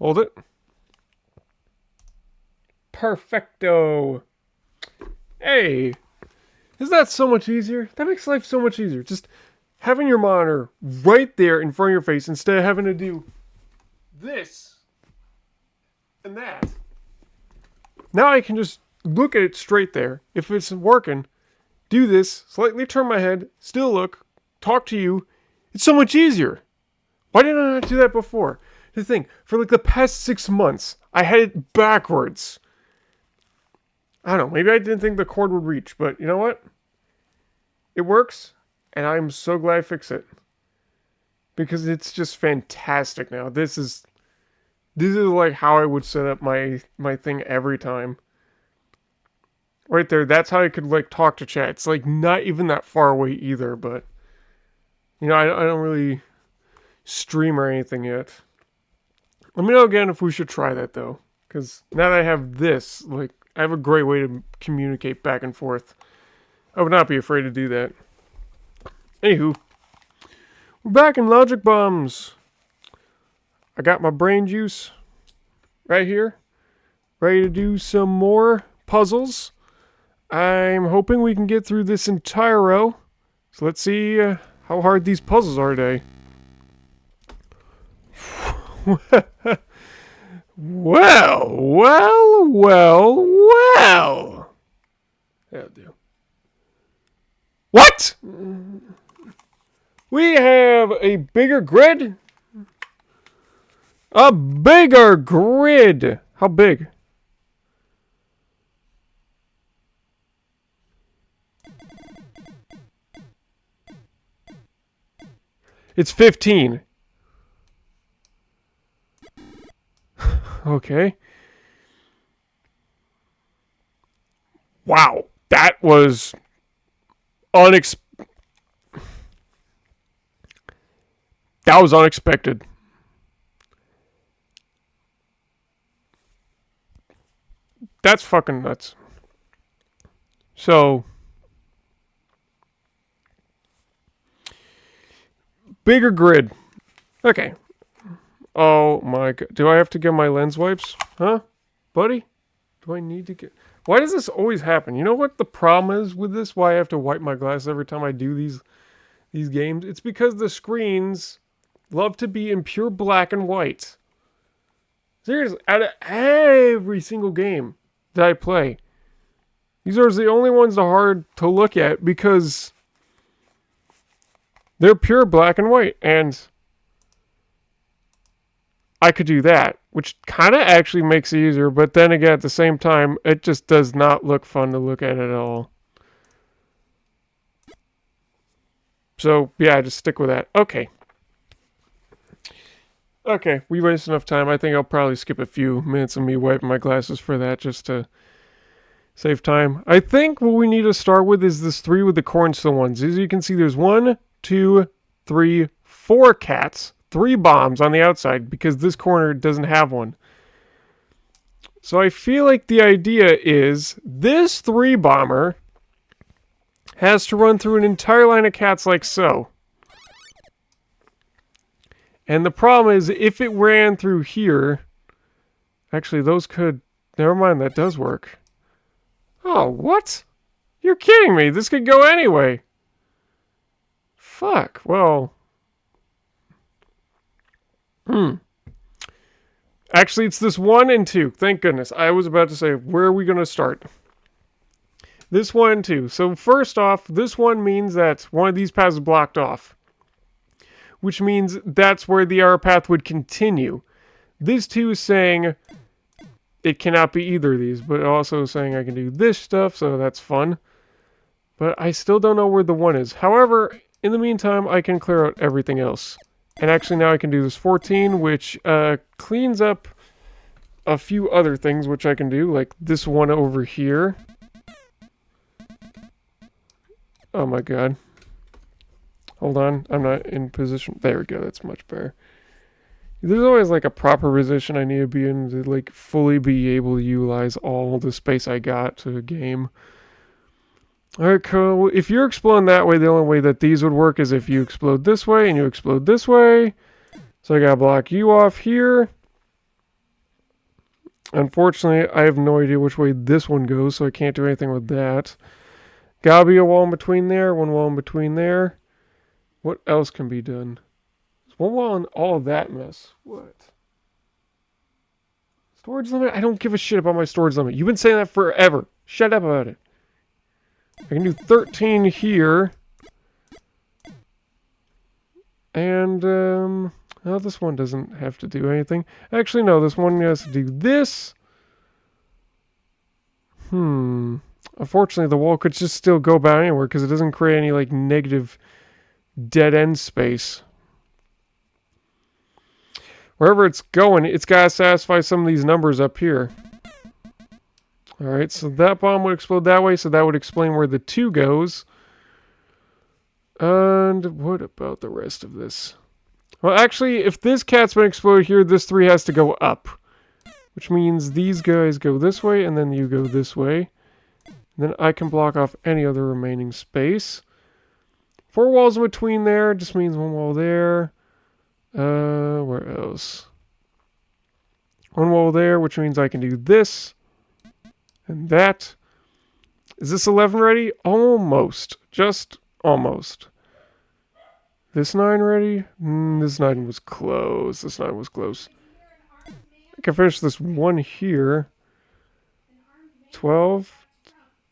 Hold it. Perfecto. Hey, isn't that so much easier? That makes life so much easier. Just having your monitor right there in front of your face instead of having to do this and that. Now I can just look at it straight there. If it's working, do this, slightly turn my head, still look, talk to you. It's so much easier. Why didn't I not do that before? The thing, for like the past 6 months, I had it backwards. I don't know, maybe I didn't think the cord would reach, but you know what? It works, and I'm so glad I fixed it. Because it's just fantastic now. This is like how I would set up my thing every time. Right there, that's how I could like talk to chat. It's like not even that far away either, but you know, I don't really stream or anything yet. Let me know again if we should try that though, because now that I have this, like, I have a great way to communicate back and forth. I would not be afraid to do that. Anywho, we're back in Logic Bombs. I got my brain juice right here, ready to do some more puzzles. I'm hoping we can get through this entire row. So let's see how hard these puzzles are today. Well. That'll do. What? We have a bigger grid? A bigger grid! How big? It's 15. Okay. Wow. That was unexpected. That's fucking nuts. So, bigger grid. Okay. Oh my god. Do I have to get my lens wipes? Huh? Buddy? Do I need to get... Why does this always happen? You know what the problem is with this? Why I have to wipe my glasses every time I do these games? It's because the screens love to be in pure black and white. Seriously, out of every single game that I play, these are the only ones that are hard to look at because they're pure black and white. And I could do that, which kind of actually makes it easier, but then again, at the same time, it just does not look fun to look at all. So, yeah, just stick with that. Okay. Okay, we wasted enough time. I think I'll probably skip a few minutes of me wiping my glasses for that, just to save time. I think what we need to start with is this 3 with the cornstone ones. As you can see, there's 1, 2, 3, 4 cats. 3 bombs on the outside because this corner doesn't have one. So I feel like the idea is this 3 bomber has to run through an entire line of cats like so. And the problem is if it ran through here, actually those could, never mind, that does work. Oh, what? You're kidding me. This could go anyway. Fuck. Well, actually, it's this 1 and 2. Thank goodness. I was about to say, where are we going to start? This 1 and 2. So first off, this 1 means that one of these paths is blocked off. Which means that's where the arrow path would continue. This 2 is saying it cannot be either of these, but also saying I can do this stuff, so that's fun. But I still don't know where the 1 is. However, in the meantime, I can clear out everything else. And actually now I can do this 14, which cleans up a few other things which I can do, like this 1 over here. Oh my god. Hold on, I'm not in position. There we go, that's much better. There's always like a proper position I need to be in to like fully be able to utilize all the space I got to a game. Alright, cool. If you're exploding that way, the only way that these would work is if you explode this way and you explode this way. So I gotta block you off here. Unfortunately, I have no idea which way this one goes, so I can't do anything with that. Gotta be a wall in between there, one wall in between there. What else can be done? There's one wall in all of that mess. What? Storage limit? I don't give a shit about my storage limit. You've been saying that forever. Shut up about it. I can do 13 here. And, well, this one doesn't have to do anything. Actually, no, this one has to do this. Unfortunately, the wall could just still go about anywhere because it doesn't create any, like, negative dead end space. Wherever it's going, it's got to satisfy some of these numbers up here. Alright, so that bomb would explode that way, so that would explain where the 2 goes. And what about the rest of this? Well, actually, if this cat's been exploded here, this 3 has to go up. Which means these guys go this way, and then you go this way. And then I can block off any other remaining space. 4 walls in between there just means 1 wall there. Where else? 1 wall there, which means I can do this. And that. Is this 11 ready? Almost. Just almost. This 9 ready? This 9 was close. This 9 was close. I can finish this 1 here. 12?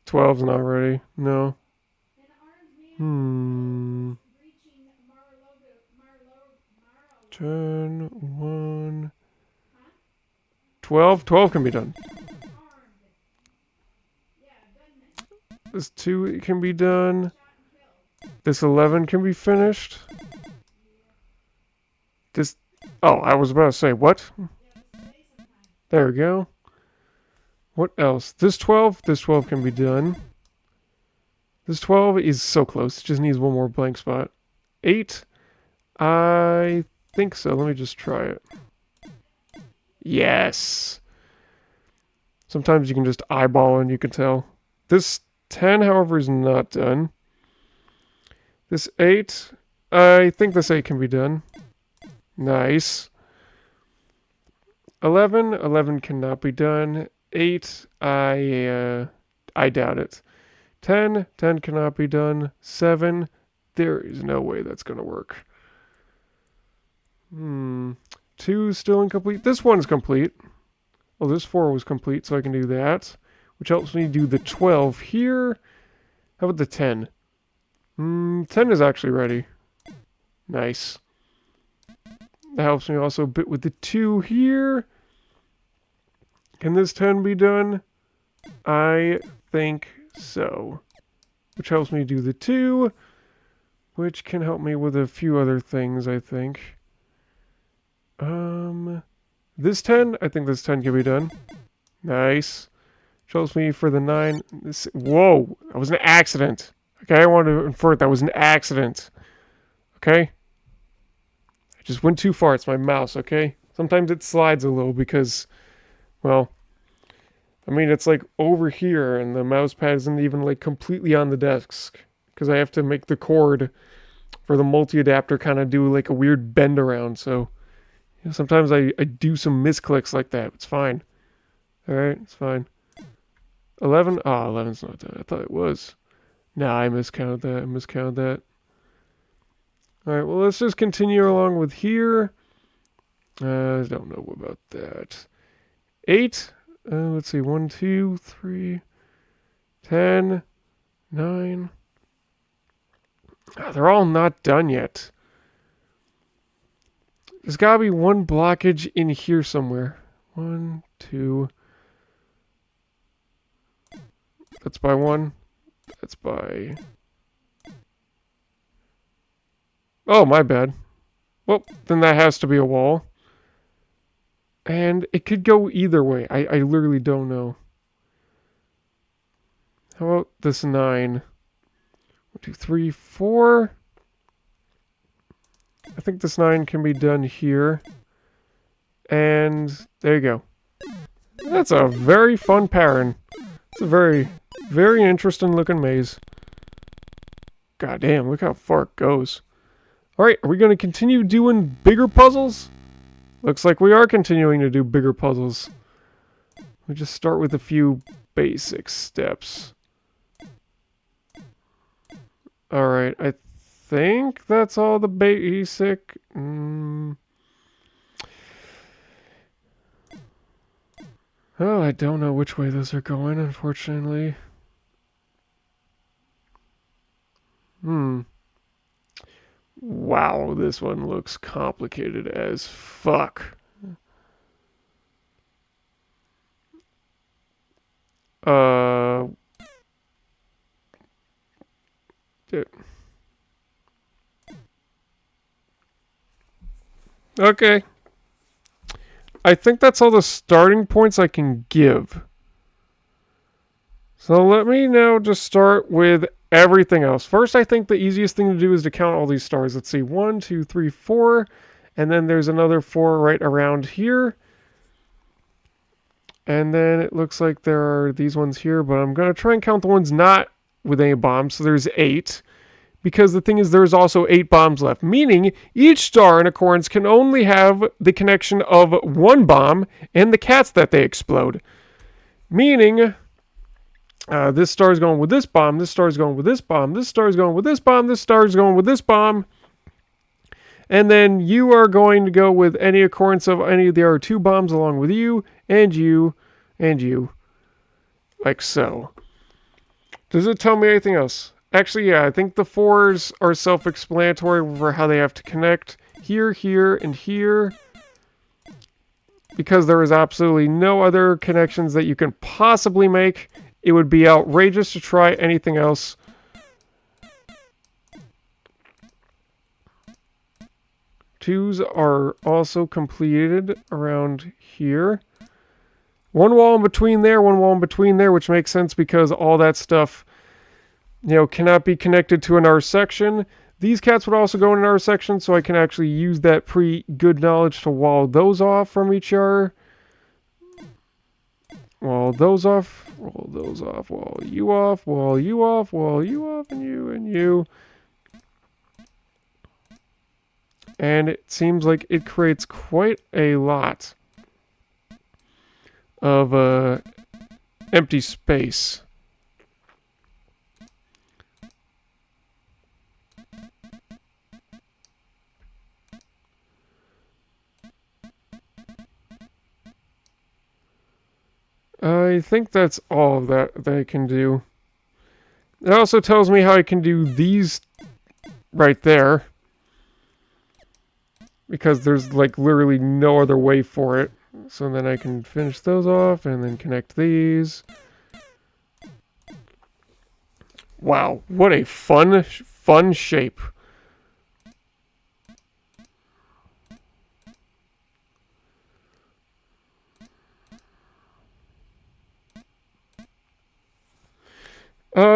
12's not ready. No. 10, 1. 12? 12 can be done. This 2 can be done. This 11 can be finished. This... Oh, I was about to say, what? There we go. What else? This 12 can be done. This 12 is so close. It just needs 1 more blank spot. 8? I think so. Let me just try it. Yes! Sometimes you can just eyeball and you can tell. This 10, however, is not done. This 8, I think this 8 can be done. Nice. 11 cannot be done. 8, I doubt it. 10 cannot be done. 7, there is no way that's going to work. 2 is still incomplete. This one's complete. Well, this 4 was complete, so I can do that. Which helps me do the 12 here. How about the 10? 10 is actually ready. Nice. That helps me also a bit with the 2 here. Can this 10 be done? I think so. Which helps me do the 2. Which can help me with a few other things, I think. This 10? I think this 10 can be done. Nice. Which helps me for the 9. This, whoa! That was an accident. Okay, I wanted to infer that was an accident. Okay? I just went too far. It's my mouse, okay? Sometimes it slides a little because, well, I mean, it's like over here and the mouse pad isn't even like completely on the desk because I have to make the cord for the multi-adapter kind of do like a weird bend around. So, you know, sometimes I do some misclicks like that. It's fine. Alright, it's fine. 11? Ah, 11's not done. I thought it was. Nah, I miscounted that. Alright, well, let's just continue along with here. I don't know about that. 8. Let's see. 1, 2, 3, 10, 9. They're all not done yet. There's got to be one blockage in here somewhere. 1, 2. That's by 1. That's by... Oh, my bad. Well, then that has to be a wall. And it could go either way. I literally don't know. How about this 9? 1, 2, 3, 4. I think this 9 can be done here. And there you go. That's a very fun pattern. It's a very, very interesting looking maze. God damn, look how far it goes. Alright, are we going to continue doing bigger puzzles? Looks like we are continuing to do bigger puzzles. We just start with a few basic steps. Alright, I think that's all the basic... Oh, I don't know which way those are going, unfortunately. Wow, this one looks complicated as fuck. Okay. I think that's all the starting points I can give. So let me now just start with everything else. First, I think the easiest thing to do is to count all these stars. Let's see, 1, 2, 3, 4. And then there's another 4 right around here. And then it looks like there are these ones here, but I'm going to try and count the ones not with any bombs. So there's 8. Because the thing is, there's also 8 bombs left, meaning each star in Accordance can only have the connection of 1 bomb and the cats that they explode. Meaning, this star is going with this bomb, this star is going with this bomb, this star is going with this bomb, this star is going with this bomb. And then you are going to go with any occurrence of any, there are 2 bombs along with you, and you, and you. Like so. Does it tell me anything else? Actually, yeah, I think the 4s are self-explanatory for how they have to connect. Here, here, and here. Because there is absolutely no other connections that you can possibly make. It would be outrageous to try anything else. Twos are also completed around here. 1 wall in between there, 1 wall in between there, which makes sense because all that stuff, you know, cannot be connected to another section. These cats would also go in another section, so I can actually use that good knowledge to wall those off from each other. Wall those off, roll those off, wall you off, wall you off, wall you off, and you, and you. And it seems like it creates quite a lot of empty space. I think that's all that I can do. It also tells me how I can do these right there. Because there's like literally no other way for it. So then I can finish those off and then connect these. Wow, what a fun shape.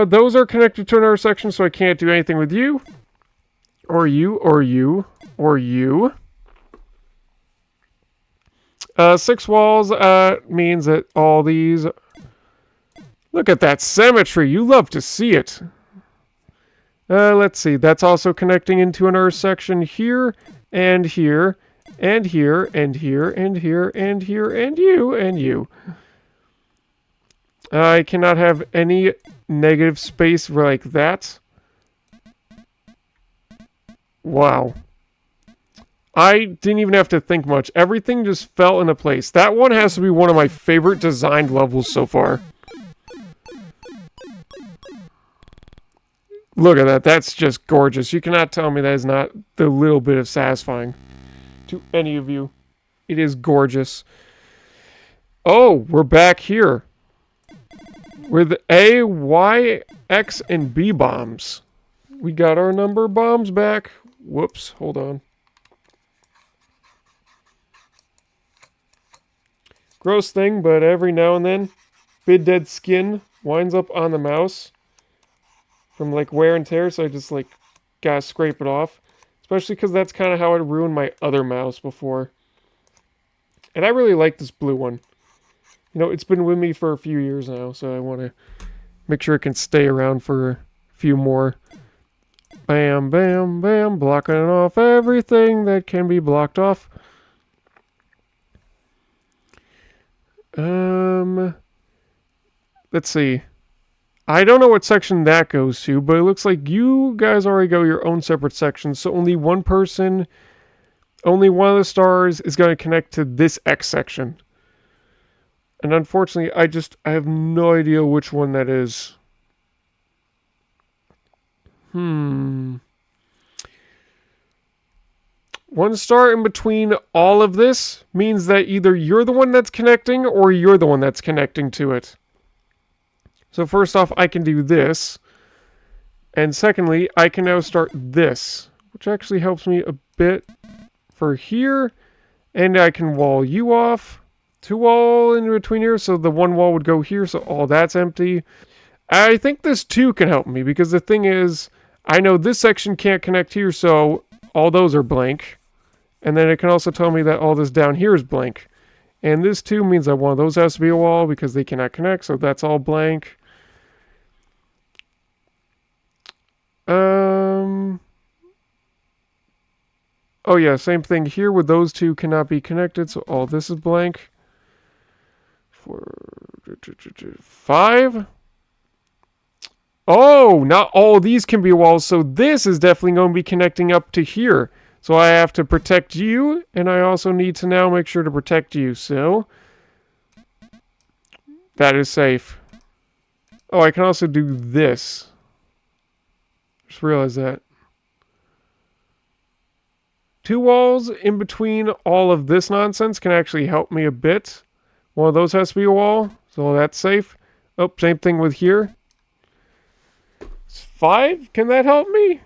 Those are connected to another section, so I can't do anything with you. Or you, or you, or you. 6 walls means that all these... Look at that symmetry. You love to see it. Let's see. That's also connecting into another section here, and here, and here, and here, and here, and here, and you, and you. I cannot have any negative space like that. Wow. I didn't even have to think much. Everything just fell into place. That one has to be one of my favorite designed levels so far. Look at that. That's just gorgeous. You cannot tell me that is not the little bit of satisfying to any of you. It is gorgeous. Oh, we're back here. With A, Y, X, and B bombs. We got our number bombs back. Whoops, hold on. Gross thing, but every now and then, bit dead skin winds up on the mouse from like wear and tear, so I just like gotta scrape it off. Especially because that's kind of how it ruined my other mouse before. And I really like this blue one. You know, it's been with me for a few years now, so I want to make sure it can stay around for a few more. Bam, bam, bam, blocking off everything that can be blocked off. Let's see. I don't know what section that goes to, but it looks like you guys already go your own separate sections, so only one person, only one of the stars is going to connect to this X section. And unfortunately, I have no idea which one that is. One star in between all of this means that either you're the one that's connecting or you're the one that's connecting to it. So first off, I can do this. And secondly, I can now start this, which actually helps me a bit for here. And I can wall you off. 2 wall in between here, so the 1 wall would go here, so all that's empty. I think this 2 can help me, because the thing is, I know this section can't connect here, so all those are blank. And then it can also tell me that all this down here is blank. And this 2 means that one of those has to be a wall, because they cannot connect, so that's all blank. Oh yeah, same thing here with those 2 cannot be connected, so all this is blank. 5. Oh, not all these can be walls, so this is definitely going to be connecting up to here. So I have to protect you, and I also need to now make sure to protect you, so that is safe. Oh, I can also do this. Just realized that. 2 walls in between all of this nonsense can actually help me a bit. One of those has to be a wall, so that's safe. Oh, same thing with here. 5? Can that help me?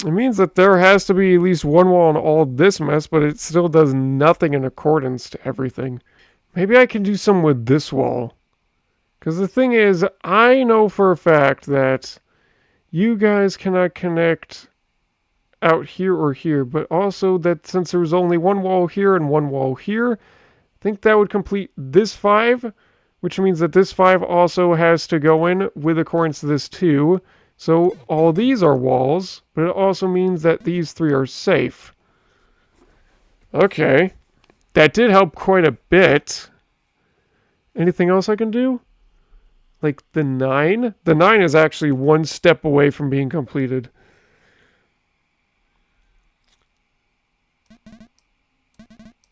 It means that there has to be at least 1 wall in all this mess, but it still does nothing in accordance to everything. Maybe I can do some with this wall. Because the thing is, I know for a fact that you guys cannot connect out here or here, but also that since there was only 1 wall here and 1 wall here, I think that would complete this 5, which means that this 5 also has to go in with accordance to this 2. So all these are walls, but it also means that these 3 are safe. Okay. That did help quite a bit. Anything else I can do? Like the 9? The 9 is actually 1 step away from being completed.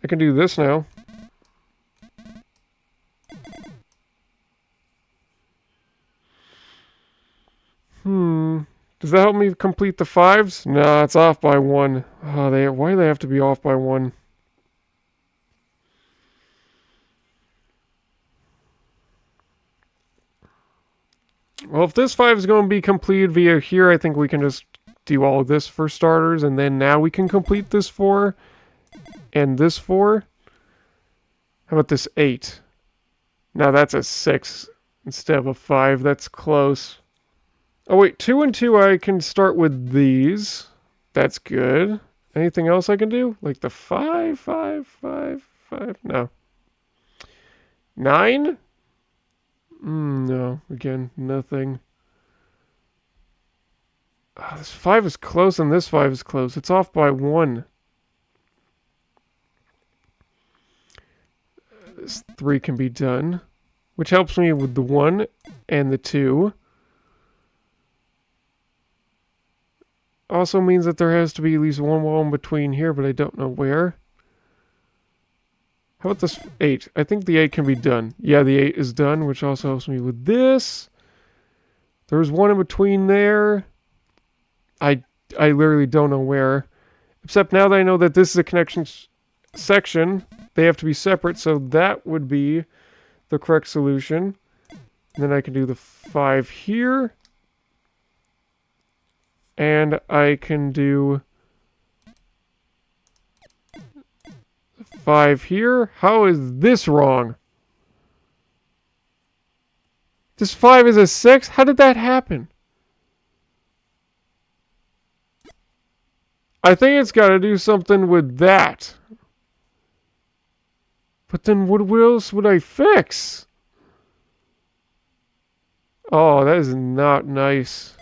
I can do this now. Does that help me complete the 5s? Nah, it's off by 1. Oh, why do they have to be off by 1? Well, if this 5 is going to be completed via here, I think we can just do all of this for starters, and then now we can complete this 4 and this 4. How about this 8? Now that's a 6 instead of a 5. That's close. Oh wait, 2 and 2 I can start with these. That's good. Anything else I can do? Like the 5, 5, 5, 5? No. 9? No. Again, nothing. Oh, this 5 is close and this 5 is close. It's off by 1. This 3 can be done, which helps me with the 1 and the 2. Also means that there has to be at least 1 wall in between here, but I don't know where. How about this 8? I think the 8 can be done. Yeah, the 8 is done, which also helps me with this. There's 1 in between there. I literally don't know where. Except now that I know that this is a connection section, they have to be separate, so that would be the correct solution. And then I can do the 5 here. And I can do 5 here. How is this wrong? This 5 is a 6? How did that happen? I think it's got to do something with that. But then what else would I fix? Oh, that is not nice.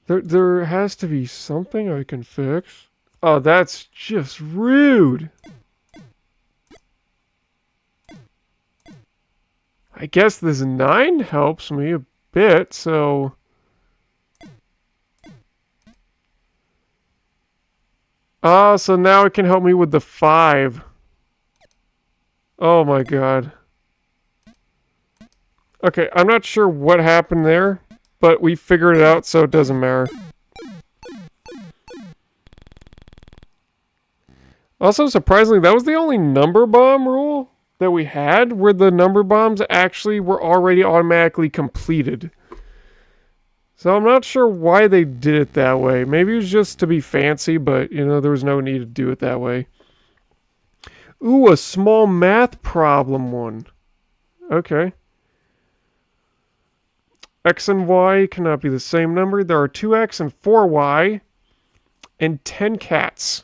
There has to be something I can fix. Oh, that's just rude. I guess this 9 helps me a bit, so... Ah, so now it can help me with the 5. Oh my god. Okay, I'm not sure what happened there, but we figured it out, so it doesn't matter. Also, surprisingly, that was the only number bomb rule that we had where the number bombs actually were already automatically completed. So I'm not sure why they did it that way. Maybe it was just to be fancy, but, you know, there was no need to do it that way. Ooh, a small math problem one. Okay. X and Y cannot be the same number. There are 2X and 4Y and 10 cats.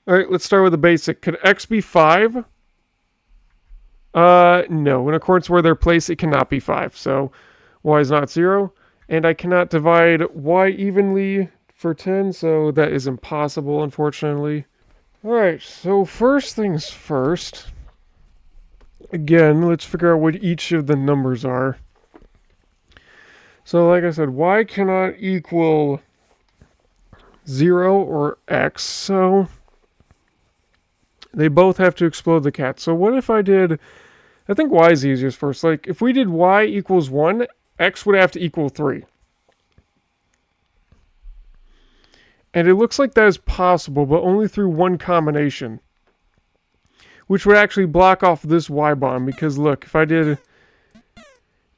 Alright, let's start with the basic. Could X be 5? No. In accordance where they're placed, it cannot be 5. So, Y is not 0. And I cannot divide Y evenly for 10, so that is impossible, unfortunately. Alright, so first things first. Again, let's figure out what each of the numbers are. So, like I said, Y cannot equal 0 or X, so... they both have to explode the cat. So what if I did... I think Y is easiest first. Like, if we did Y equals 1, X would have to equal 3. And it looks like that is possible, but only through one combination. Which would actually block off this Y bomb. Because look, if I did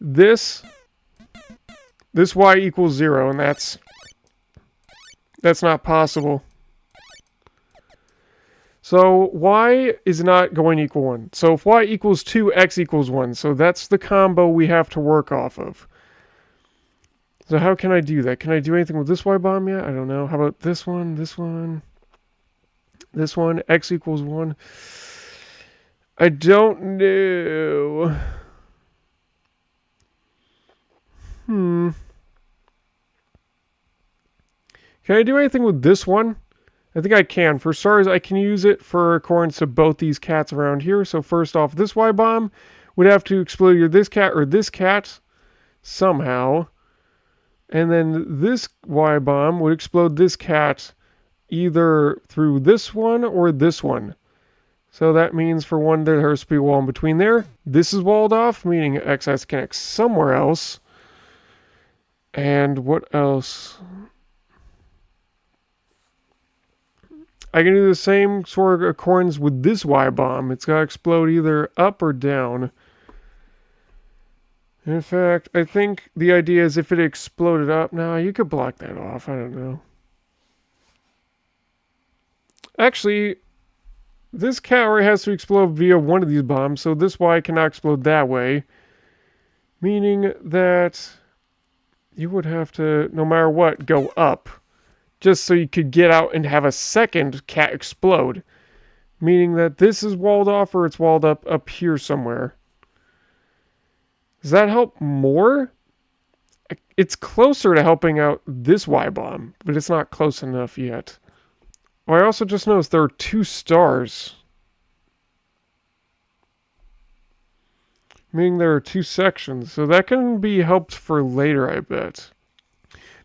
this Y equals 0, and that's not possible. So Y is not going to equal 1. So if Y equals 2, X equals 1. So that's the combo we have to work off of. So how can I do that? Can I do anything with this Y bomb yet? I don't know. How about this one, this one, this one? X equals 1. I don't know. Can I do anything with this one? I think I can. For starters, I can use it for accordance to both these cats around here. So first off, this Y bomb would have to explode either this cat or this cat somehow. And then this Y bomb would explode this cat either through this one or this one. So that means for one, there has to be a wall in between there. This is walled off, meaning X has to connect somewhere else. And what else? I can do the same sort of accordance with this Y bomb. It's got to explode either up or down. In fact, I think the idea is if it exploded up... Now, you could block that off. I don't know. Actually, this cat already has to explode via one of these bombs, so this Y cannot explode that way. Meaning that you would have to, no matter what, go up. Just so you could get out and have a second cat explode. Meaning that this is walled off or it's walled up here somewhere. Does that help more? It's closer to helping out this Y bomb, but it's not close enough yet. Oh, I also just noticed there are 2 stars. Meaning there are 2 sections, so that can be helped for later, I bet.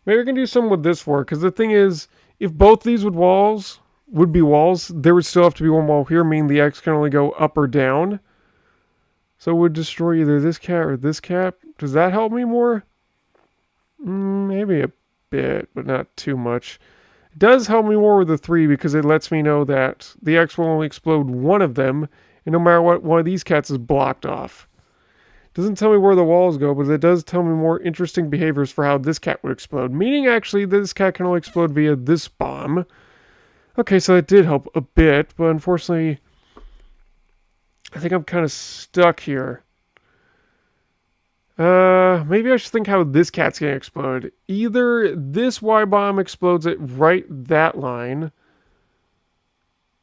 Maybe I can do something with this war, because the thing is, if both these would be walls, there would still have to be one wall here, meaning the X can only go up or down. So it would destroy either this cat or this cat. Does that help me more? Maybe a bit, but not too much. It does help me more with the 3 because it lets me know that the X will only explode one of them, and no matter what, one of these cats is blocked off. It doesn't tell me where the walls go, but it does tell me more interesting behaviors for how this cat would explode. Meaning, actually, this cat can only explode via this bomb. Okay, so that did help a bit, but unfortunately, I think I'm kind of stuck here. Maybe I should think how this cat's gonna explode. Either this Y bomb explodes at right that line,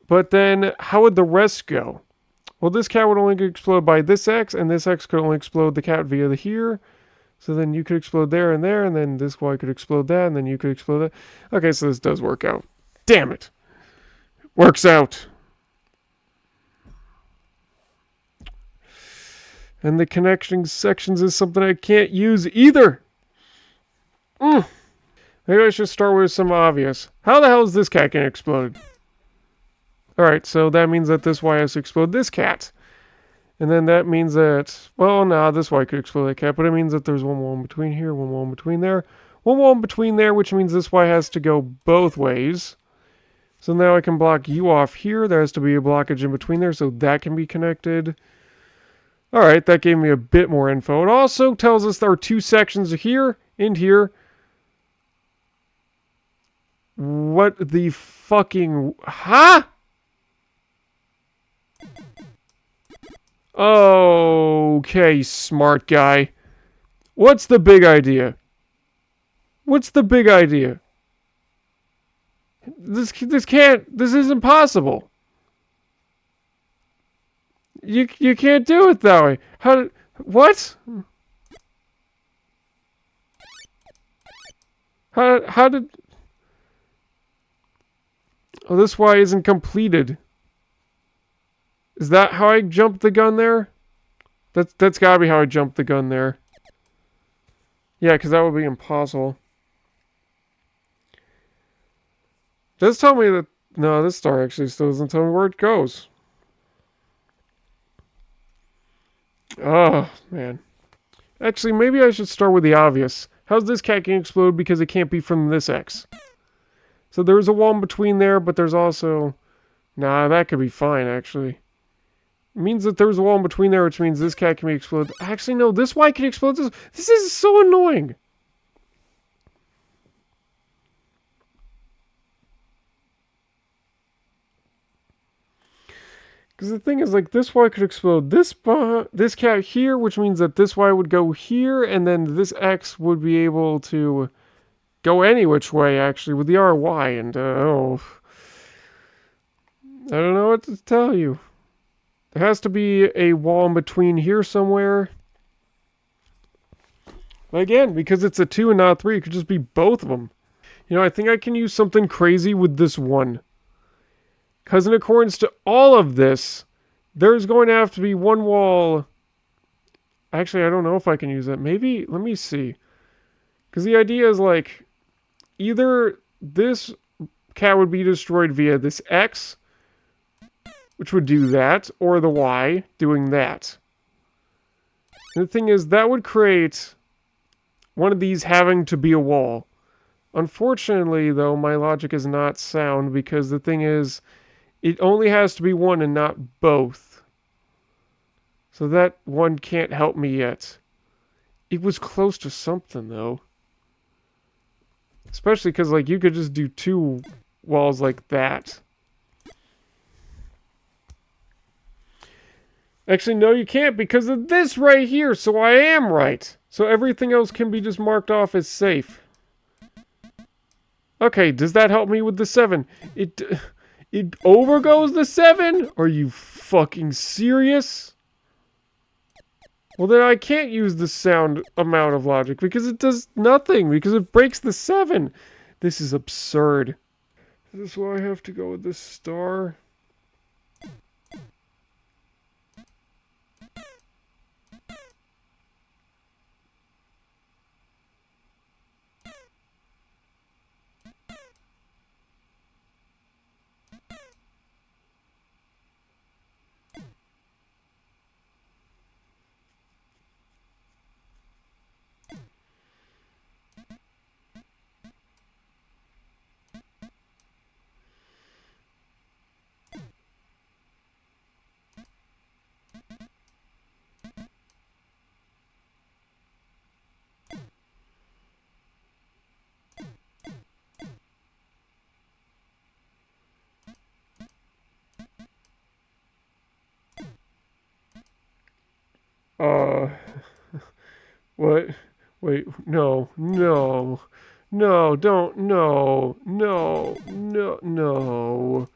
but then how would the rest go? Well, this cat would only explode by this X, and this X could only explode the cat via the here. So then you could explode there, and then this Y could explode that, and then you could explode that. Okay, so this does work out. Damn it. Works out. And the connecting sections is something I can't use either. Maybe I should start with some obvious. How the hell is this cat getting exploded? Alright, so that means that this Y has to explode this cat. And then that means that, well, nah, this Y could explode that cat, but it means that there's one wall in between here, one wall in between there, one wall in between there, which means this Y has to go both ways. So now I can block you off here. There has to be a blockage in between there, so that can be connected. Alright, that gave me a bit more info. It also tells us there are two sections here and here. What the fucking... Huh? Okay, smart guy. What's the big idea? What's the big idea? This isn't possible. You can't do it that way. What? How did... Oh, this Y isn't completed. Is that how I jumped the gun there? That's gotta be how I jumped the gun there. Yeah, because that would be impossible. Does tell me that... No, this star actually still doesn't tell me where it goes. Oh, man. Actually, maybe I should start with the obvious. How's this cat getting exploded because it can't be from this X? So there's a wall in between there, but there's also... Nah, that could be fine, actually. It means that there's a wall in between there, which means this cat can be exploded. Actually, no, this Y can explode. This is so annoying. Because the thing is, like, this Y could explode this cat here, which means that this Y would go here, and then this X would be able to go any which way, actually, with the RY, and, oh... I don't know what to tell you. There has to be a wall in between here somewhere. Again, because it's a 2 and not 3, it could just be both of them. You know, I think I can use something crazy with this one. Because in accordance to all of this, there's going to have to be one wall. Actually, I don't know if I can use that. Maybe, let me see. Because the idea is like, either this cat would be destroyed via this X, which would do that, or the Y doing that. And the thing is, that would create one of these having to be a wall. Unfortunately, though, my logic is not sound, because the thing is, it only has to be one and not both. So that one can't help me yet. It was close to something, though. Especially because, like, you could just do two walls like that. Actually, no, you can't because of this right here, so I am right. So everything else can be just marked off as safe. Okay, does that help me with the 7? It overgoes the 7? Are you fucking serious? Well, then I can't use the sound amount of logic because it does nothing, because it breaks the 7. This is absurd. Is this why I have to go with this star? What? Wait, no, no, no, don't, no, no, no, no.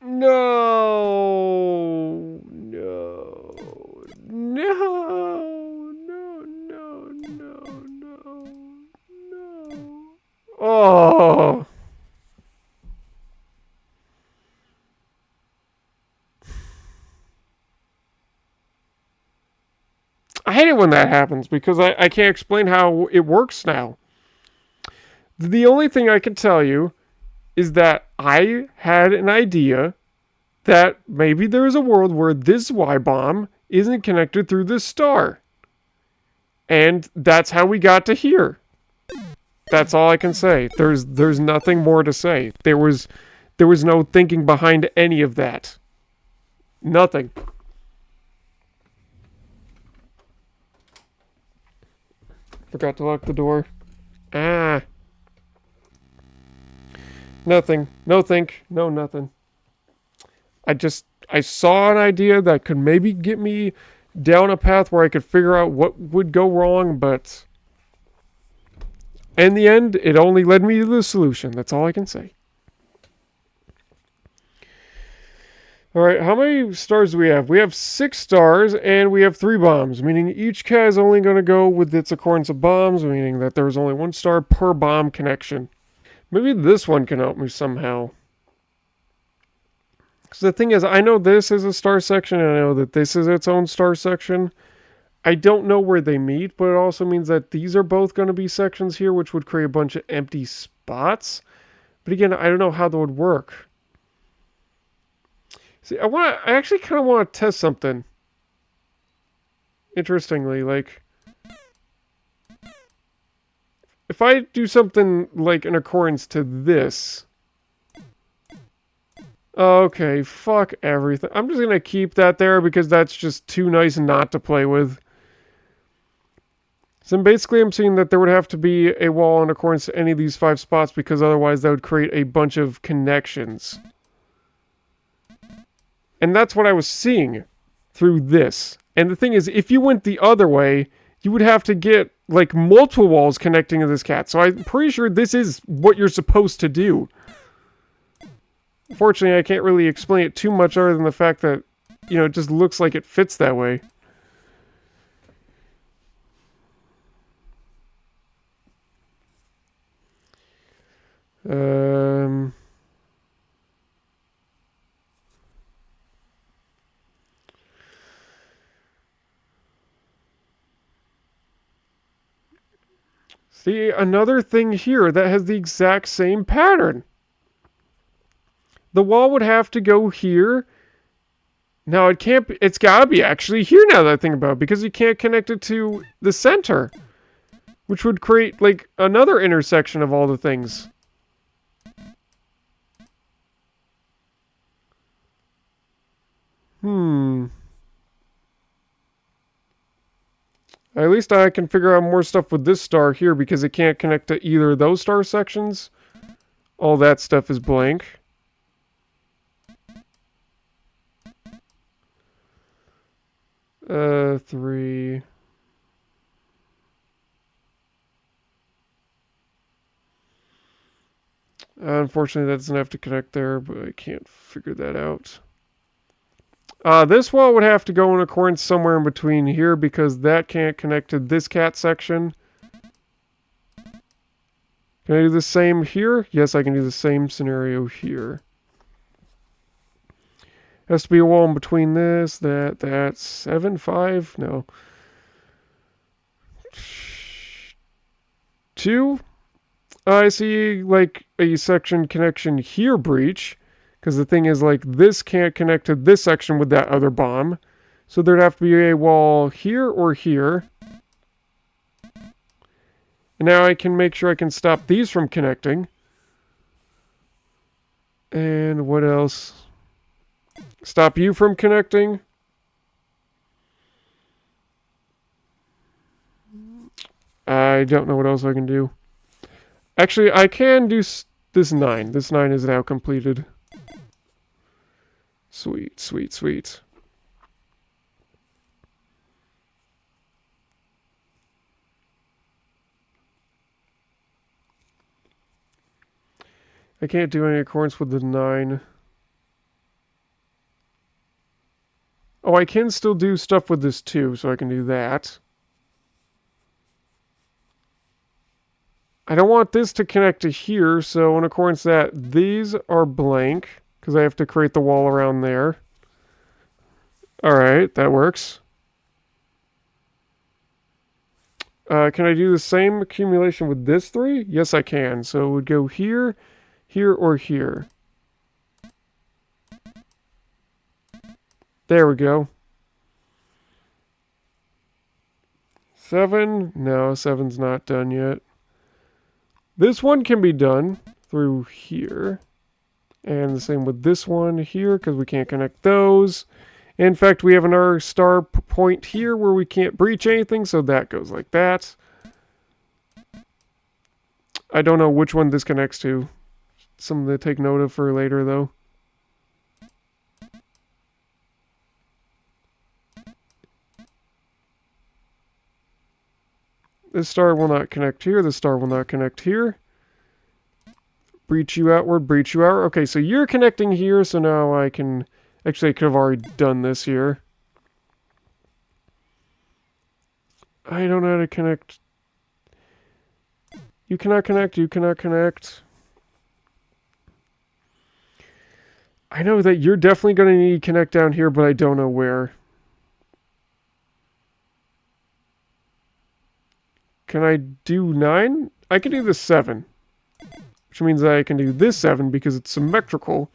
No, no, no, no, no, no, no, no. Oh. when that happens because I can't explain how it works now. The only thing I can tell you is that I had an idea that maybe there is a world where this Y bomb isn't connected through this star. And that's how we got to here. That's all I can say. There's nothing more to say. There was no thinking behind any of that. Nothing. Forgot to lock the door. Ah. Nothing. No think. No nothing. I saw an idea that could maybe get me down a path where I could figure out what would go wrong, but in the end, it only led me to the solution. That's all I can say. Alright, how many stars do we have? We have 6 stars, and we have 3 bombs, meaning each cat is only going to go with its accordance of bombs, meaning that there's only 1 star per bomb connection. Maybe this one can help me somehow. Because the thing is, I know this is a star section, and I know that this is its own star section. I don't know where they meet, but it also means that these are both going to be sections here, which would create a bunch of empty spots. But again, I don't know how that would work. See, I actually kind of want to test something. Interestingly, like, if I do something like in accordance to this. Okay, fuck everything. I'm just going to keep that there because that's just too nice not to play with. So basically I'm seeing that there would have to be a wall in accordance to any of these 5 spots because otherwise that would create a bunch of connections. And that's what I was seeing through this. And the thing is, if you went the other way, you would have to get like multiple walls connecting to this cat. So I'm pretty sure this is what you're supposed to do. Unfortunately, I can't really explain it too much other than the fact that, you know, it just looks like it fits that way. See, another thing here that has the exact same pattern. The wall would have to go here. Now, it can't be, it's gotta be actually here now that I think about it, because you can't connect it to the center. Which would create, like, another intersection of all the things. At least I can figure out more stuff with this star here because it can't connect to either of those star sections. All that stuff is blank. Three. Unfortunately, that doesn't have to connect there, but I can't figure that out. This wall would have to go in accordance somewhere in between here because that can't connect to this cat section. Can I do the same here? Yes, I can do the same scenario here. Has to be a wall in between this, that, 7, 5, no. 2. I see, like, a section connection here breach. Because the thing is, like, this can't connect to this section with that other bomb. So there'd have to be a wall here or here. And now I can make sure I can stop these from connecting. And what else? Stop you from connecting. I don't know what else I can do. Actually, I can do this 9. This 9 is now completed. Sweet, sweet, sweet. I can't do any accordance with the 9. Oh, I can still do stuff with this too, so I can do that. I don't want this to connect to here, so in accordance to that, these are blank, because I have to create the wall around there. Alright, that works. Can I do the same accumulation with this 3? Yes, I can. So it would go here, here, or here. There we go. 7? No, 7's not done yet. This one can be done through here. And the same with this one here, because we can't connect those. In fact, we have another star point here where we can't breach anything, so that goes like that. I don't know which one this connects to. Something to take note of for later, though. This star will not connect here. This star will not connect here. Breach you outward, breach you outward. Okay, so you're connecting here, so now I can... Actually, I could have already done this here. I don't know how to connect. You cannot connect, you cannot connect. I know that you're definitely going to need to connect down here, but I don't know where. Can I do 9? I can do the 7. Which means that I can do this 7 because it's symmetrical.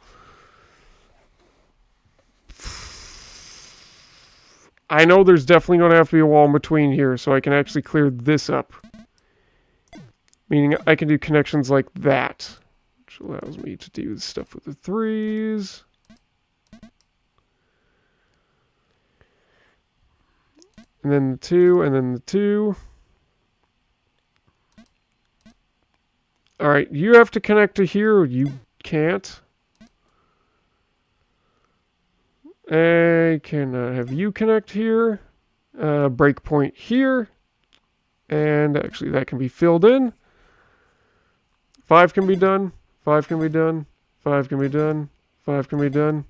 I know there's definitely going to have to be a wall in between here, so I can actually clear this up. Meaning I can do connections like that. Which allows me to do stuff with the 3s. And then the 2, and then the 2. Alright, you have to connect to here, or you can't. I cannot have you connect here. Breakpoint here. And actually that can be filled in. 5 can be done. 5 can be done. 5 can be done. 5 can be done.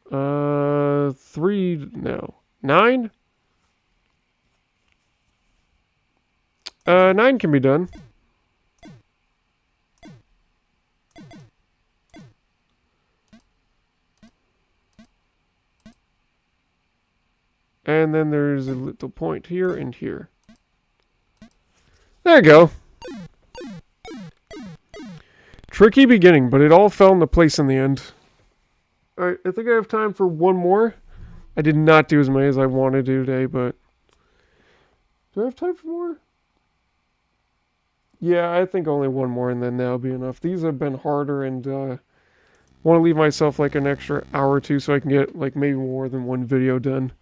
3, no. 9? 9 can be done. And then there's a little point here and here. There you go. Tricky beginning, but it all fell into place in the end. Alright, I think I have time for one more. I did not do as many as I wanted to today, but... Do I have time for more? Yeah, I think only one more and then that'll be enough. These have been harder and want to leave myself like an extra hour or two so I can get like maybe more than one video done.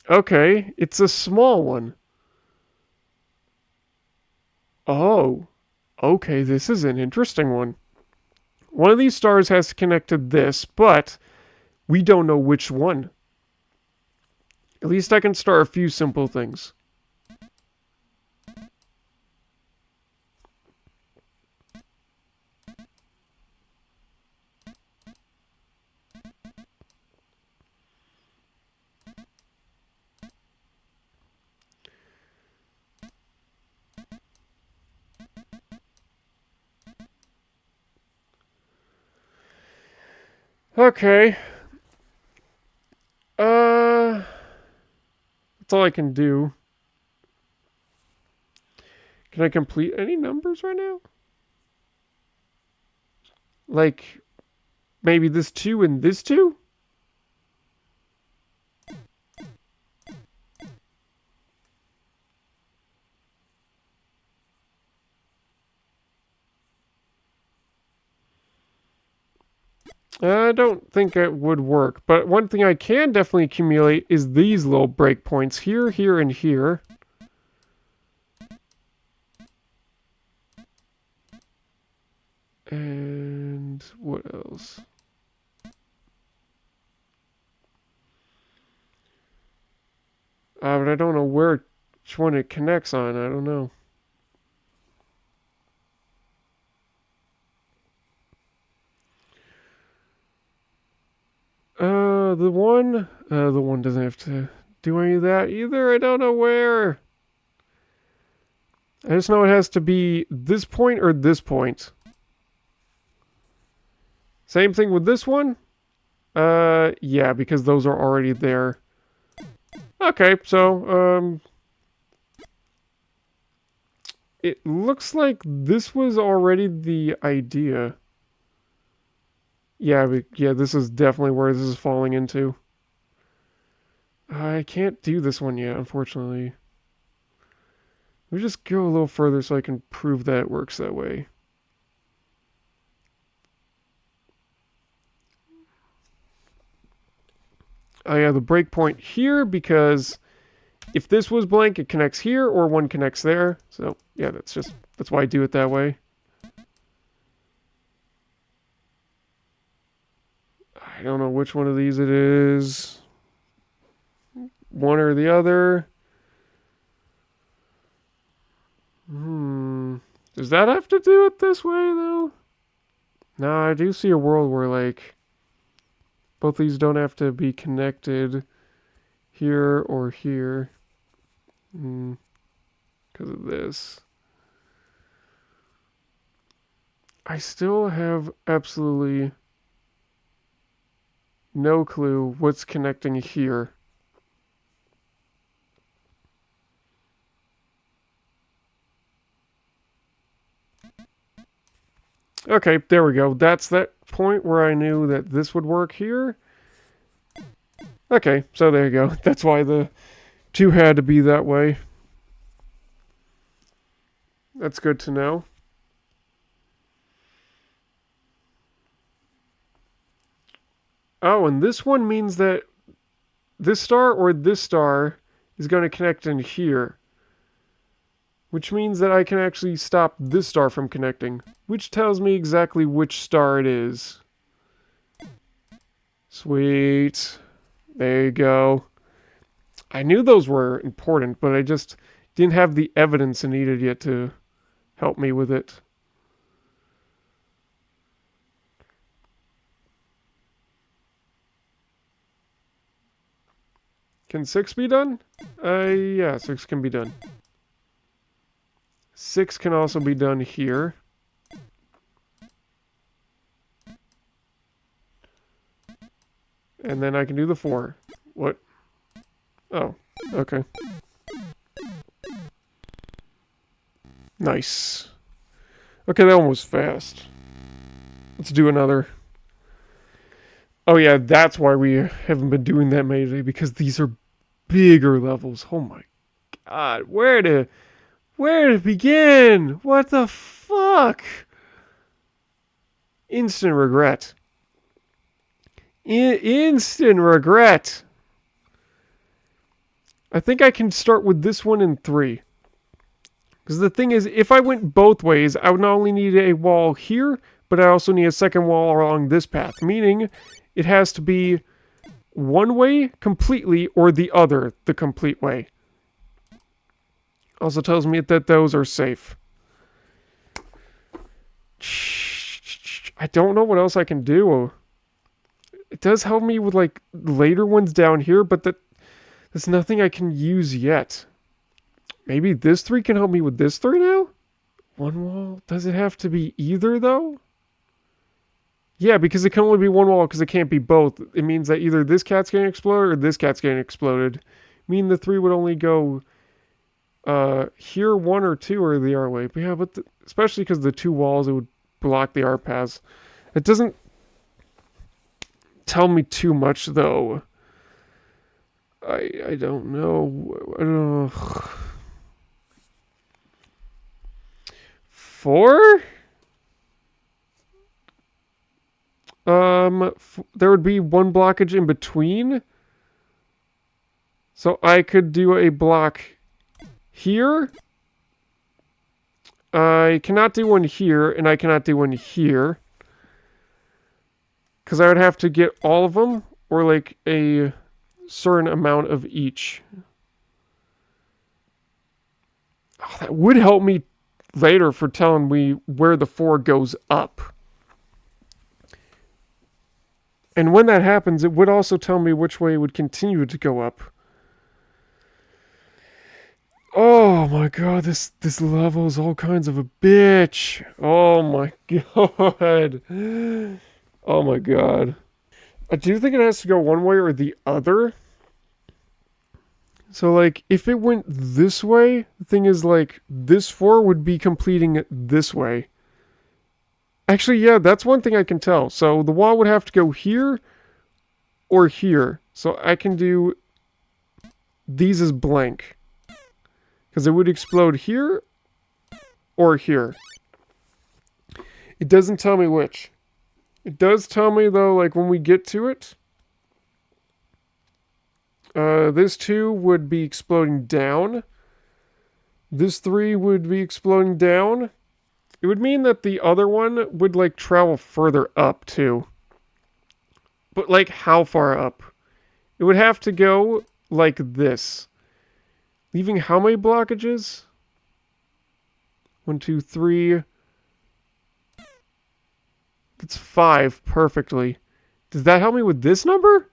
Okay, it's a small one. Oh, okay, this is an interesting one. One of these stars has to connect to this, but we don't know which one. At least I can start a few simple things. Okay. That's all I can do. Can I complete any numbers right now? Like, maybe this 2 and this 2? I don't think it would work, but one thing I can definitely accumulate is these little breakpoints here, here, and here. And what else? But I don't know which one it connects on. I don't know. The one doesn't have to do any of that either. I don't know where. I just know it has to be this point or this point. Same thing with this one. Yeah, because those are already there. Okay, so, it looks like this was already the idea. Yeah, yeah, this is definitely where this is falling into. I can't do this one yet, unfortunately. Let me just go a little further so I can prove that it works that way. I have the breakpoint here because if this was blank, it connects here or one connects there. So yeah, that's why I do it that way. I don't know which one of these it is. One or the other. Does that have to do it this way though? No, I do see a world where like both these don't have to be connected here or here. Because of this. I still have absolutely no clue what's connecting here. Okay, there we go. That's that point where I knew that this would work here. Okay, so there you go. That's why the two had to be that way. That's good to know. Oh, and this one means that this star or this star is going to connect in here. Which means that I can actually stop this star from connecting. Which tells me exactly which star it is. Sweet. There you go. I knew those were important, but I just didn't have the evidence needed yet to help me with it. Can 6 be done? Yeah, 6 can be done. 6 can also be done here. And then I can do the 4. What? Oh, okay. Nice. Okay, that one was fast. Let's do another. Oh yeah, that's why we haven't been doing that many today, because these are bigger levels. Oh my god, where to begin? What the fuck? Instant regret. Instant regret. I think I can start with this one in 3. Because the thing is, if I went both ways, I would not only need a wall here, but I also need a second wall along this path. Meaning, it has to be one way completely or the other the complete way. Also tells me that those are safe. I don't know what else I can do. It does help me with like later ones down here, but there's nothing I can use yet. Maybe this 3 can help me with this 3 now? One wall? Does it have to be either though? Yeah, because it can only be one wall because it can't be both. It means that either this cat's getting exploded or this cat's getting exploded. Meaning the 3 would only go here 1 or 2 or the R way. But yeah, but especially because the 2 walls, it would block the R paths. It doesn't tell me too much though. I don't know. I don't know. 4? There would be one blockage in between. So I could do a block here. I cannot do one here, and I cannot do one here. Because I would have to get all of them, or like a certain amount of each. Oh, that would help me later for telling me where the 4 goes up. And when that happens, it would also tell me which way it would continue to go up. Oh my god, this level is all kinds of a bitch. Oh my god. Oh my god. I do think it has to go one way or the other. So, like, if it went this way, the thing is, like, this 4 would be completing it this way. Actually, yeah, that's one thing I can tell. So, the wall would have to go here or here. So, I can do these as blank. Because it would explode here or here. It doesn't tell me which. It does tell me, though, like, when we get to it, this 2 would be exploding down. This 3 would be exploding down. It would mean that the other one would, like, travel further up, too. But, like, how far up? It would have to go like this. Leaving how many blockages? 1, 2, 3. That's 5 perfectly. Does that help me with this number?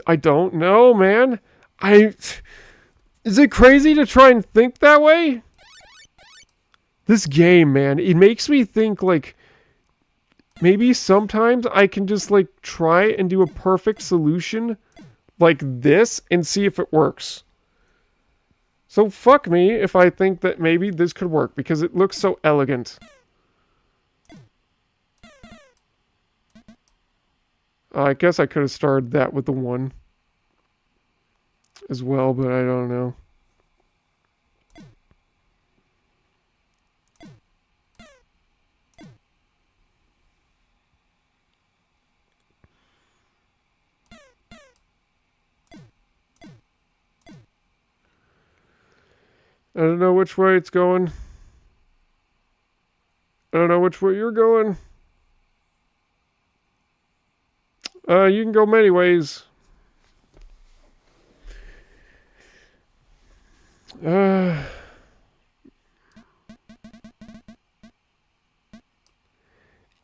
I don't know, man. Is it crazy to try and think that way? This game, man, it makes me think, like, maybe sometimes I can just, like, try and do a perfect solution like this and see if it works. So fuck me if I think that maybe this could work, because it looks so elegant. I guess I could have started that with the 1 as well, but I don't know. I don't know which way it's going. I don't know which way you're going. You can go many ways.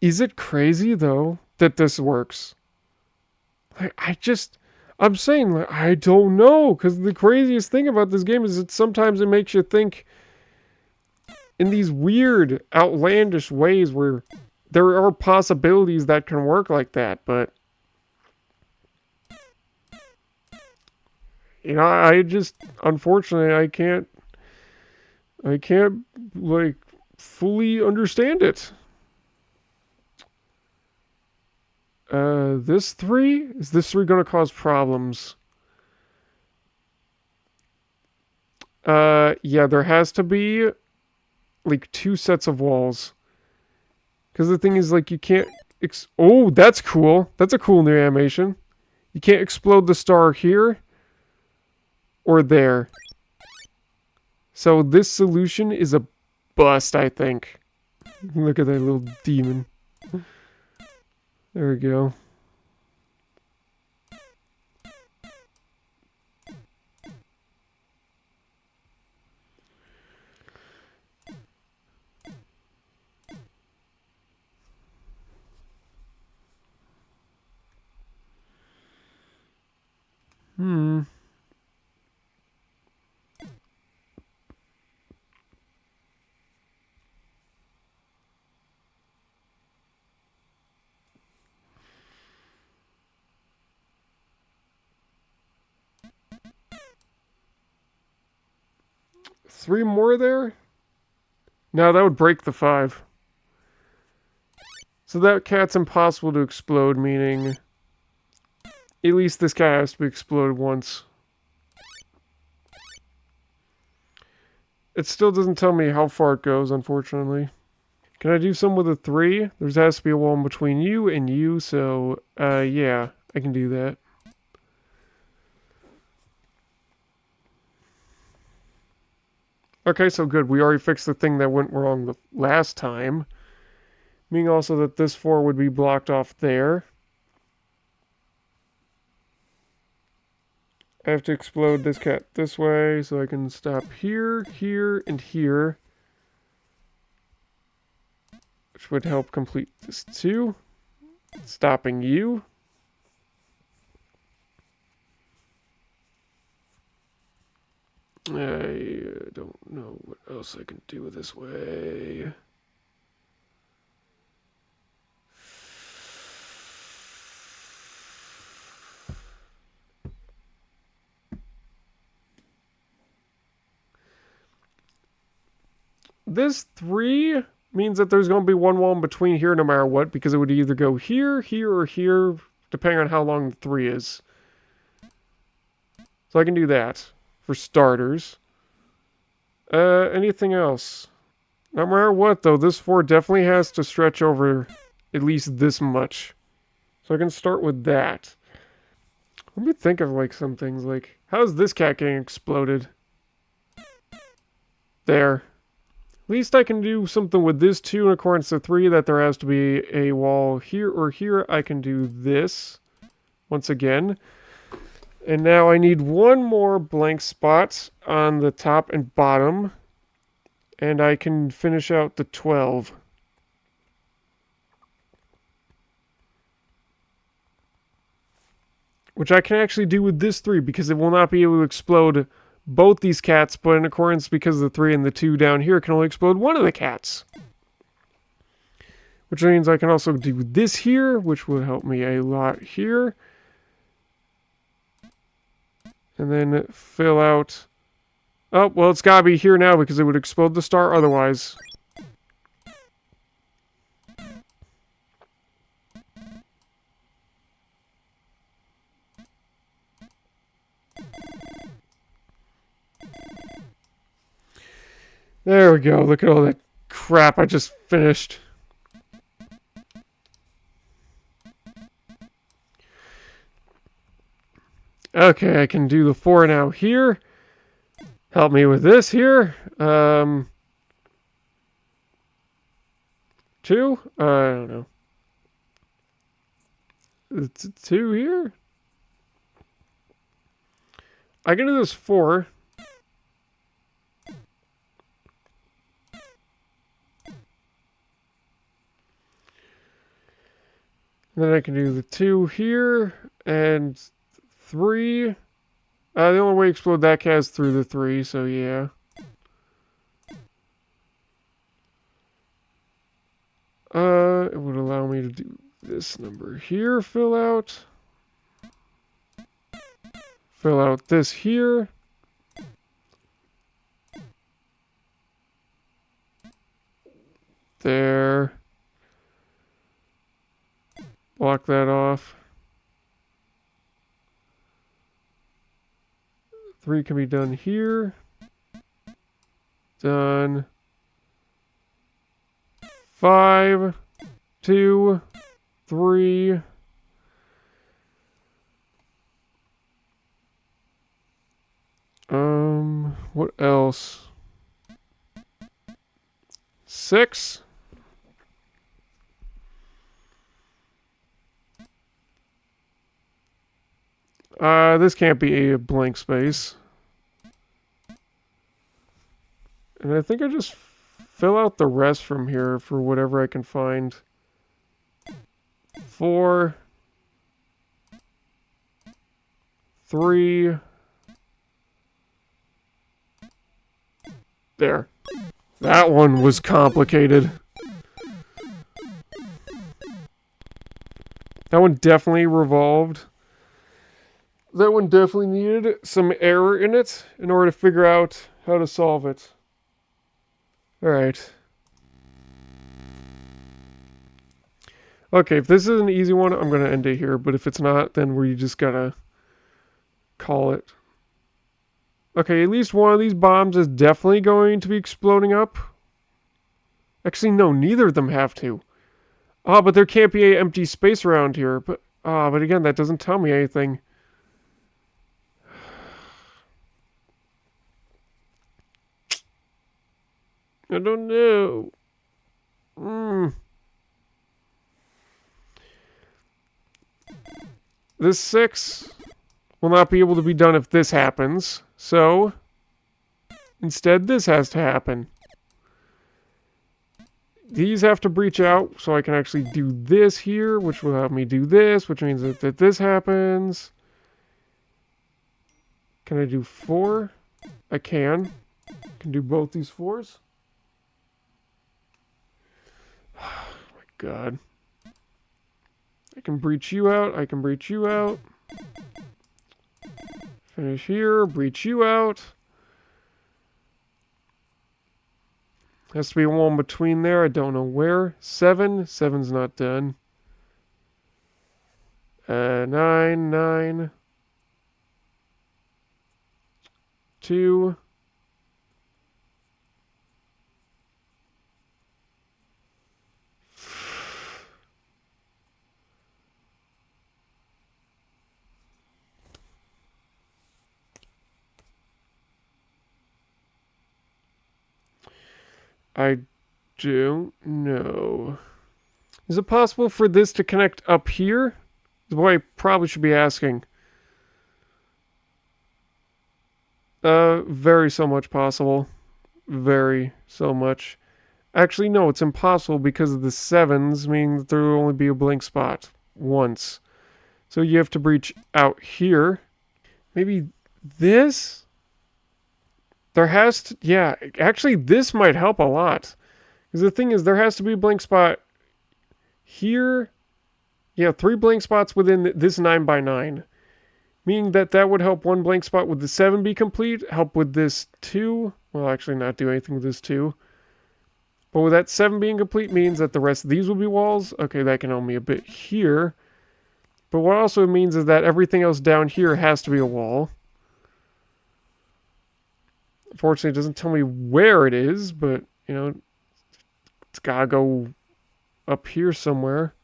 Is it crazy, though, that this works? Like, I'm saying, like, I don't know, because the craziest thing about this game is that sometimes it makes you think in these weird, outlandish ways where there are possibilities that can work like that, but you know, I just, unfortunately, I can't, like, fully understand it. This 3? Is this 3 gonna cause problems? Yeah, there has to be, like, 2 sets of walls. Because the thing is, like, you can't... oh, that's cool. That's a cool new animation. You can't explode the star here or there. So this solution is a bust, I think. Look at that little demon. There we go. Hmm. Three more there? No, that would break the 5. So that cat's impossible to explode, meaning at least this guy has to be exploded once. It still doesn't tell me how far it goes, unfortunately. Can I do some with a 3? There has to be a wall in between you and you, so, yeah, I can do that. Okay, so good. We already fixed the thing that went wrong the last time. Meaning also that this 4 would be blocked off there. I have to explode this cat this way, so I can stop here, here, and here. Which would help complete this too. Stopping you. I don't know what else I can do this way. this 3 means that there's going to be one wall in between here no matter what, because it would either go here, here, or here, depending on how long the 3 is. So I can do that for starters. Anything else? No matter what, though, this 4 definitely has to stretch over at least this much. So I can start with that. Let me think of, like, some things, like, how's this cat getting exploded? There. At least I can do something with this 2 in accordance to 3, that there has to be a wall here or here. I can do this once again. And now I need one more blank spot on the top and bottom. And I can finish out the 12. Which I can actually do with this 3, because it will not be able to explode both these cats, but in accordance, because the 3 and the 2 down here can only explode one of the cats. Which means I can also do this here, which would help me a lot here. And then fill out... Oh, well, it's gotta be here now, because it would explode the star otherwise. There we go. Look at all that crap I just finished. Okay, I can do the 4 now here. Help me with this here. 2? I don't know. It's 2 here? I can do this 4. And then I can do the 2 here, and 3. The only way to explode that cat is through the 3, so yeah. It would allow me to do this number here, fill out. Fill out this here. There. Block that off. 3 can be done here. Done. 5, 2, 3. What else? 6. This can't be a blank space. And I think I just fill out the rest from here for whatever I can find. 4. 3. There. That one was complicated. That one definitely revolved. That one definitely needed some error in it in order to figure out how to solve it. Alright. Okay, if this is an easy one, I'm going to end it here. But if it's not, then we just gotta call it. Okay, at least one of these bombs is definitely going to be exploding up. Actually, no, neither of them have to. But there can't be an empty space around here. But again, that doesn't tell me anything. I don't know. This 6 will not be able to be done if this happens. So, instead this has to happen. These have to breach out so I can actually do this here, which will have me do this, which means that this happens. Can I do 4? I can. I can do both these 4s. Oh my god. I can breach you out. I can breach you out. Finish here. Breach you out. Has to be one between there. I don't know where. 7. 7's not done. 9. 9. 2. I don't know. Is it possible for this to connect up here? Is what I probably should be asking. Very so much possible. Very so much. Actually, no, it's impossible because of the 7s, meaning that there will only be a blank spot once. So you have to breach out here. Maybe this? There has to... Yeah, actually, this might help a lot. Because the thing is, there has to be a blank spot here. Yeah, 3 blank spots within this 9x9. Meaning that that would help one blank spot with the 7 be complete. Help with this 2. Well, actually not do anything with this 2. But with that 7 being complete means that the rest of these will be walls. Okay, that can help me a bit here. But what also means is that everything else down here has to be a wall. Unfortunately, it doesn't tell me where it is, but, you know, it's gotta go up here somewhere.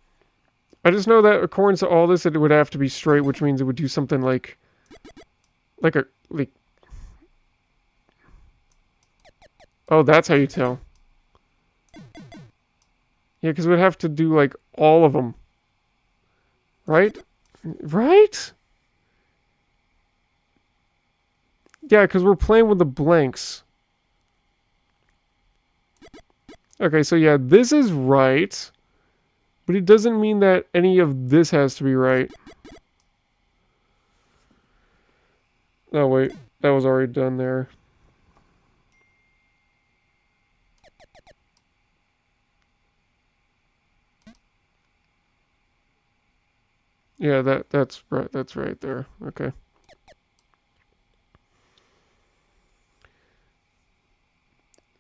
I just know that according to all this, it would have to be straight, which means it would do something like oh, that's how you tell. Yeah, because we'd have to do, like, all of them. Right? Right? Yeah, because we're playing with the blanks. Okay, so yeah, this is right. But it doesn't mean that any of this has to be right. Oh, wait. That was already done there. Yeah, that's right. That's right there. Okay.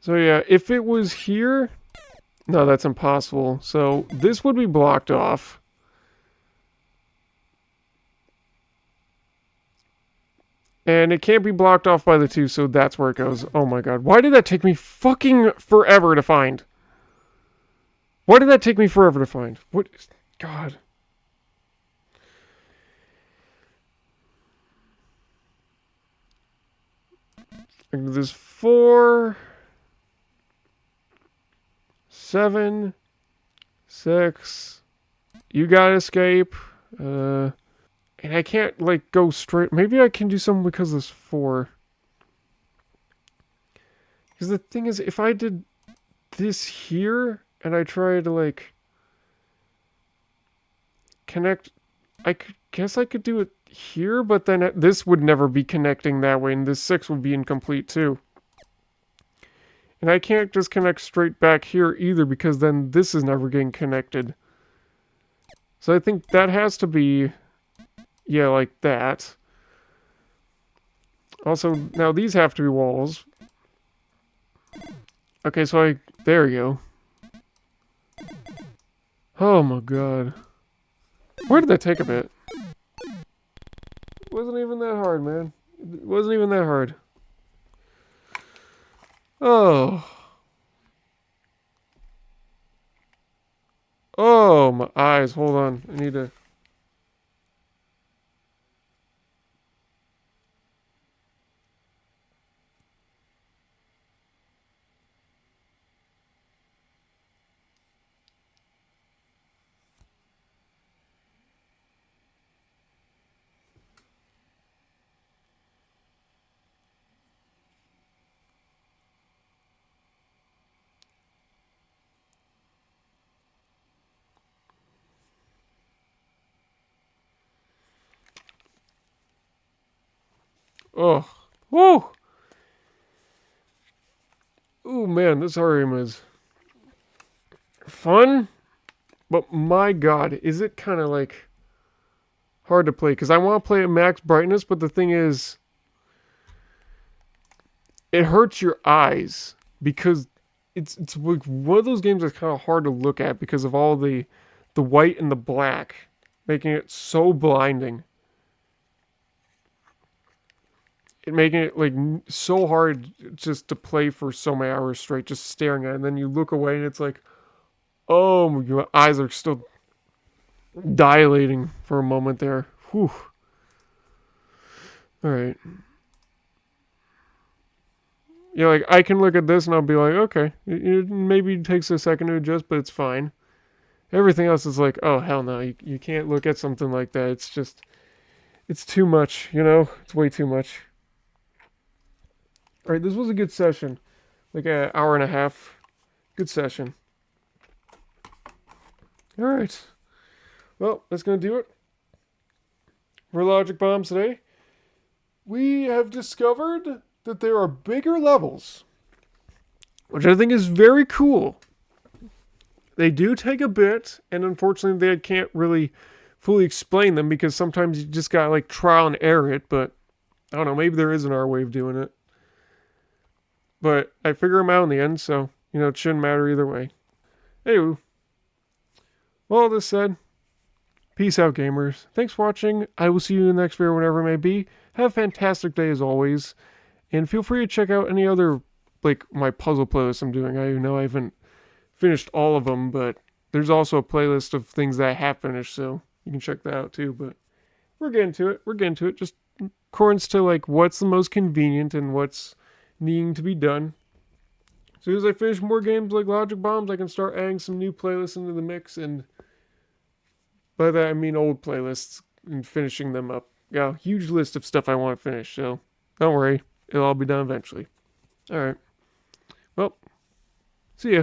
So yeah, if it was here... No, that's impossible. So this would be blocked off. And it can't be blocked off by the 2, so that's where it goes. Oh my god. Why did that take me fucking forever to find? Why did that take me forever to find? What? God. There's 4... 7... 6... You gotta escape. And I can't, like, go straight... Maybe I can do something because there's 4. Because the thing is, if I did this here, and I try to, like... connect... guess I could do it here, but then this would never be connecting that way, and this 6 would be incomplete too. And I can't just connect straight back here either, because then this is never getting connected. So I think that has to be, yeah, like that. Also, now these have to be walls. Okay, so there you go. Oh my god. Where did that take a bit? It wasn't even that hard, man. It wasn't even that hard. Oh. Oh, my eyes. Hold on. I need to... Oh. Whoa! Ooh, man, this RM is fun, but my god, is it kind of like hard to play, because I want to play at max brightness, but the thing is, it hurts your eyes, because it's like one of those games that's kind of hard to look at because of all the white and the black, making it so blinding. It making it like so hard just to play for so many hours straight, just staring at it. And then you look away and it's like, oh, your eyes are still dilating for a moment there. Whew. All right. Yeah, like I can look at this and I'll be like, okay, it maybe takes a second to adjust, but it's fine. Everything else is like, oh hell no, you can't look at something like that. It's just, it's too much, you know? It's way too much. All right, this was a good session, like an hour and a half. Good session. All right, well, that's gonna do it for Logic Bombs today. We have discovered that there are bigger levels, which I think is very cool. They do take a bit, and unfortunately, they can't really fully explain them because sometimes you just gotta like trial and error it. But I don't know, maybe there isn't our way of doing it. But I figure them out in the end, so you know it shouldn't matter either way. Anyway, well, all this said, peace out, gamers. Thanks for watching. I will see you in the next video, whenever it may be. Have a fantastic day as always, and feel free to check out any other like my puzzle playlists I'm doing. I know I haven't finished all of them, but there's also a playlist of things that I have finished, so you can check that out too. But we're getting to it. We're getting to it. Just according to like what's the most convenient and what's needing to be done. As soon as I finish more games like Logic Bombs, I can start adding some new playlists into the mix, and by that I mean old playlists, and finishing them up. Yeah, huge list of stuff I want to finish, so don't worry, it'll all be done eventually. Alright, well, see ya.